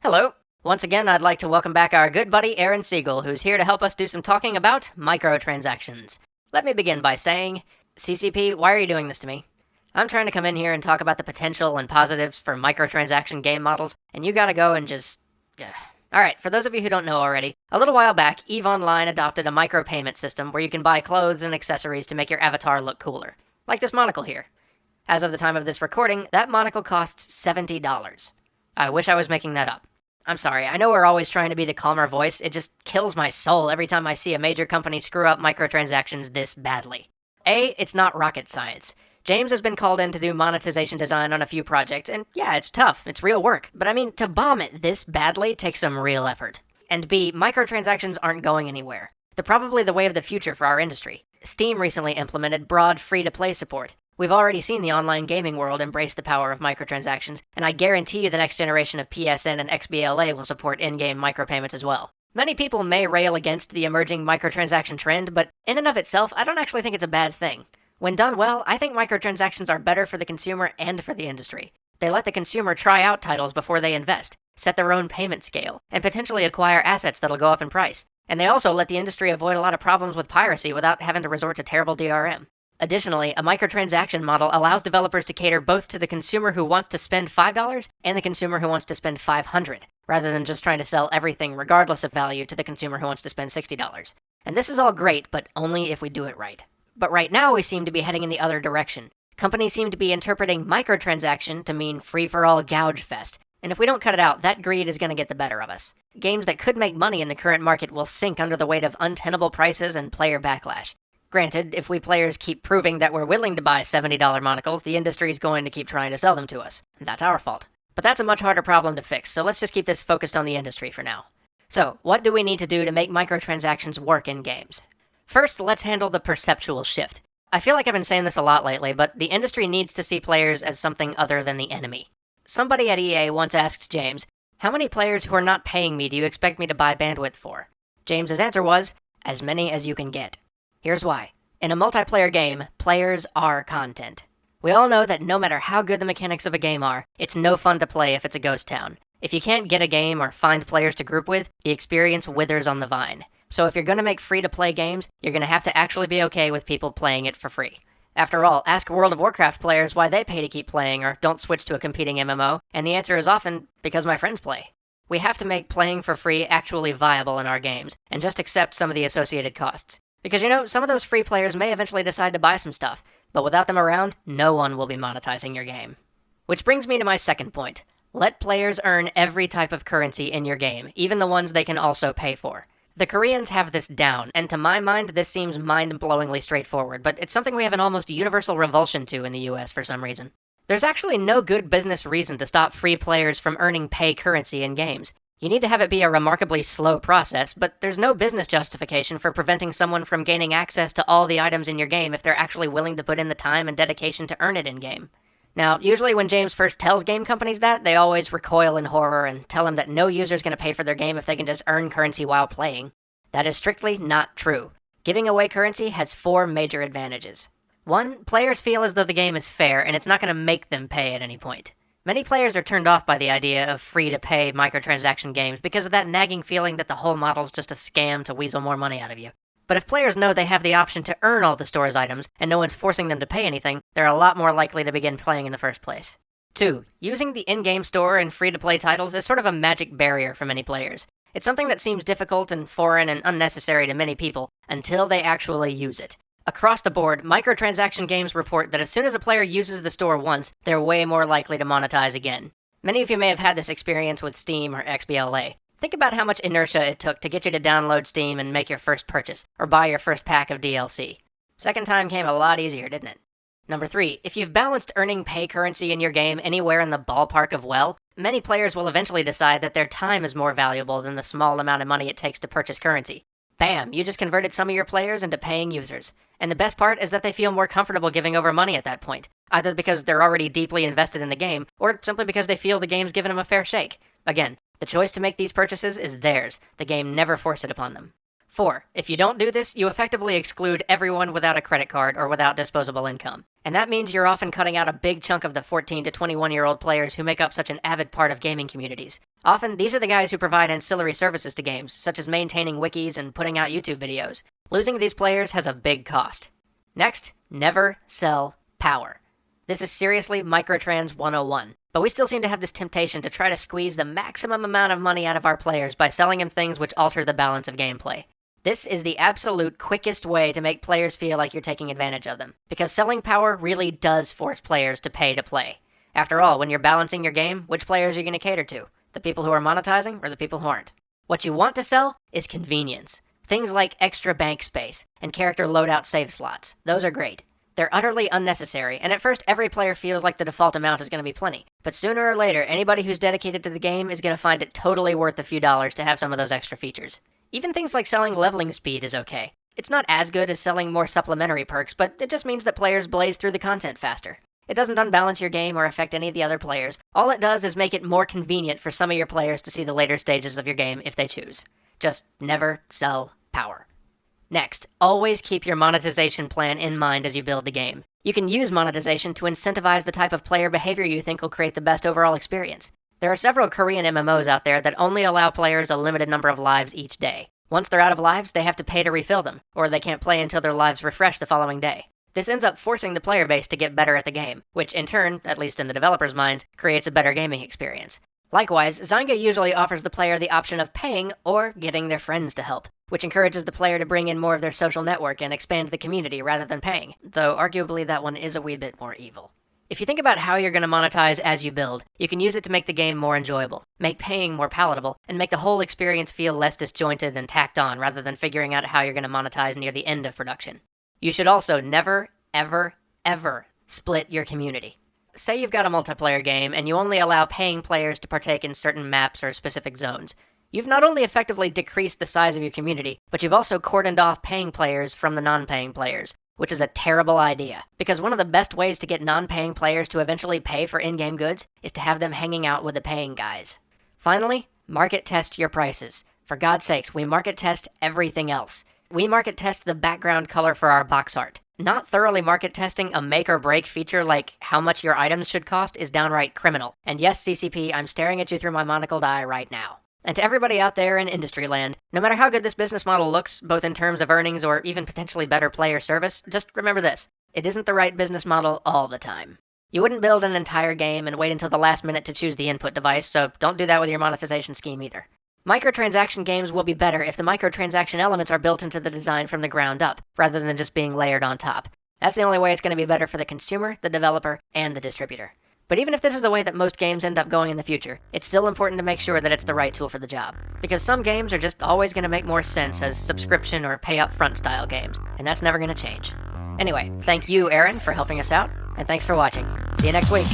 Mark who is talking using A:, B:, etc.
A: Hello. Once again, I'd like to welcome back our good buddy Erin Siegel, who's here to help us do some talking about microtransactions. Let me begin by saying, CCP, why are you doing this to me? I'm trying to come in here and talk about the potential and positives for microtransaction game models, and you gotta go and just... Alright, for those of you who don't know already, a little while back, EVE Online adopted a micropayment system where you can buy clothes and accessories to make your avatar look cooler. Like this monocle here. As of the time of this recording, that monocle costs $70. I wish I was making that up. I'm sorry, I know we're always trying to be the calmer voice, it just kills my soul every time I see a major company screw up microtransactions this badly. It's not rocket science. James has been called in to do monetization design on a few projects, and yeah, it's tough, it's real work. But I mean, to bomb it this badly takes some real effort. And B, microtransactions aren't going anywhere. They're probably the way of the future for our industry. Steam recently implemented broad free-to-play support. We've already seen the online gaming world embrace the power of microtransactions, and I guarantee you the next generation of PSN and XBLA will support in-game micropayments as well. Many people may rail against the emerging microtransaction trend, but in and of itself, I don't actually think it's a bad thing. When done well, I think microtransactions are better for the consumer and for the industry. They let the consumer try out titles before they invest, set their own payment scale, and potentially acquire assets that'll go up in price. And they also let the industry avoid a lot of problems with piracy without having to resort to terrible DRM. Additionally, a microtransaction model allows developers to cater both to the consumer who wants to spend $5 and the consumer who wants to spend $500, rather than just trying to sell everything regardless of value to the consumer who wants to spend $60. And this is all great, but only if we do it right. But right now we seem to be heading in the other direction. Companies seem to be interpreting microtransaction to mean free-for-all gouge fest, and if we don't cut it out, that greed is going to get the better of us. Games that could make money in the current market will sink under the weight of untenable prices and player backlash. Granted, if we players keep proving that we're willing to buy $70 monocles, the industry is going to keep trying to sell them to us. That's our fault. But that's a much harder problem to fix, so let's just keep this focused on the industry for now. So, what do we need to do to make microtransactions work in games? First, let's handle the perceptual shift. I feel like I've been saying this a lot lately, but the industry needs to see players as something other than the enemy. Somebody at EA once asked James, "How many players who are not paying me do you expect me to buy bandwidth for?" James's answer was, "As many as you can get." Here's why. In a multiplayer game, players are content. We all know that no matter how good the mechanics of a game are, it's no fun to play if it's a ghost town. If you can't get a game or find players to group with, the experience withers on the vine. So if you're going to make free-to-play games, you're going to have to actually be okay with people playing it for free. After all, ask World of Warcraft players why they pay to keep playing or don't switch to a competing MMO, and the answer is often, because my friends play. We have to make playing for free actually viable in our games, and just accept some of the associated costs. Because, some of those free players may eventually decide to buy some stuff, but without them around, no one will be monetizing your game. Which brings me to my second point. Let players earn every type of currency in your game, even the ones they can also pay for. The Koreans have this down, and to my mind, this seems mind-blowingly straightforward, but it's something we have an almost universal revulsion to in the US for some reason. There's actually no good business reason to stop free players from earning pay currency in games. You need to have it be a remarkably slow process, but there's no business justification for preventing someone from gaining access to all the items in your game if they're actually willing to put in the time and dedication to earn it in-game. Now, usually when James first tells game companies that, they always recoil in horror and tell him that no user's going to pay for their game if they can just earn currency while playing. That is strictly not true. Giving away currency has 4 major advantages. 1, players feel as though the game is fair and it's not going to make them pay at any point. Many players are turned off by the idea of free-to-pay microtransaction games because of that nagging feeling that the whole model's just a scam to weasel more money out of you. But if players know they have the option to earn all the store's items and no one's forcing them to pay anything, they're a lot more likely to begin playing in the first place. 2, using the in-game store and free-to-play titles is sort of a magic barrier for many players. It's something that seems difficult and foreign and unnecessary to many people until they actually use it. Across the board, microtransaction games report that as soon as a player uses the store once, they're way more likely to monetize again. Many of you may have had this experience with Steam or XBLA. Think about how much inertia it took to get you to download Steam and make your first purchase, or buy your first pack of DLC. Second time came a lot easier, didn't it? Number 3, if you've balanced earning pay currency in your game anywhere in the ballpark of well, many players will eventually decide that their time is more valuable than the small amount of money it takes to purchase currency. Bam, you just converted some of your players into paying users. And the best part is that they feel more comfortable giving over money at that point, either because they're already deeply invested in the game, or simply because they feel the game's given them a fair shake. Again, the choice to make these purchases is theirs. The game never forced it upon them. 4, if you don't do this, you effectively exclude everyone without a credit card or without disposable income. And that means you're often cutting out a big chunk of the 14 to 21-year-old players who make up such an avid part of gaming communities. Often, these are the guys who provide ancillary services to games, such as maintaining wikis and putting out YouTube videos. Losing these players has a big cost. Next, never sell power. This is seriously Microtrans 101, but we still seem to have this temptation to try to squeeze the maximum amount of money out of our players by selling them things which alter the balance of gameplay. This is the absolute quickest way to make players feel like you're taking advantage of them, because selling power really does force players to pay to play. After all, when you're balancing your game, which players are you going to cater to? The people who are monetizing or the people who aren't? What you want to sell is convenience. Things like extra bank space and character loadout save slots. Those are great. They're utterly unnecessary, and at first every player feels like the default amount is going to be plenty. But sooner or later, anybody who's dedicated to the game is going to find it totally worth a few dollars to have some of those extra features. Even things like selling leveling speed is okay. It's not as good as selling more supplementary perks, but it just means that players blaze through the content faster. It doesn't unbalance your game or affect any of the other players. All it does is make it more convenient for some of your players to see the later stages of your game if they choose. Just never sell power. Next, always keep your monetization plan in mind as you build the game. You can use monetization to incentivize the type of player behavior you think will create the best overall experience. There are several Korean MMOs out there that only allow players a limited number of lives each day. Once they're out of lives, they have to pay to refill them, or they can't play until their lives refresh the following day. This ends up forcing the player base to get better at the game, which in turn, at least in the developers' minds, creates a better gaming experience. Likewise, Zynga usually offers the player the option of paying or getting their friends to help, which encourages the player to bring in more of their social network and expand the community rather than paying, though arguably that one is a wee bit more evil. If you think about how you're going to monetize as you build, you can use it to make the game more enjoyable, make paying more palatable, and make the whole experience feel less disjointed and tacked on rather than figuring out how you're going to monetize near the end of production. You should also never, ever, ever split your community. Say you've got a multiplayer game and you only allow paying players to partake in certain maps or specific zones. You've not only effectively decreased the size of your community, but you've also cordoned off paying players from the non-paying players, which is a terrible idea, because one of the best ways to get non-paying players to eventually pay for in-game goods is to have them hanging out with the paying guys. Finally, market test your prices. For God's sakes, we market test everything else. We market test the background color for our box art. Not thoroughly market testing a make or break feature like how much your items should cost is downright criminal. And yes, CCP, I'm staring at you through my monocled eye right now. And to everybody out there in industry land, no matter how good this business model looks, both in terms of earnings or even potentially better player service, just remember this. It isn't the right business model all the time. You wouldn't build an entire game and wait until the last minute to choose the input device, so don't do that with your monetization scheme either. Microtransaction games will be better if the microtransaction elements are built into the design from the ground up, rather than just being layered on top. That's the only way it's going to be better for the consumer, the developer, and the distributor. But even if this is the way that most games end up going in the future, it's still important to make sure that it's the right tool for the job. Because some games are just always going to make more sense as subscription or pay-up-front style games, and that's never going to change. Anyway, thank you, Erin, for helping us out, and thanks for watching. See you next week.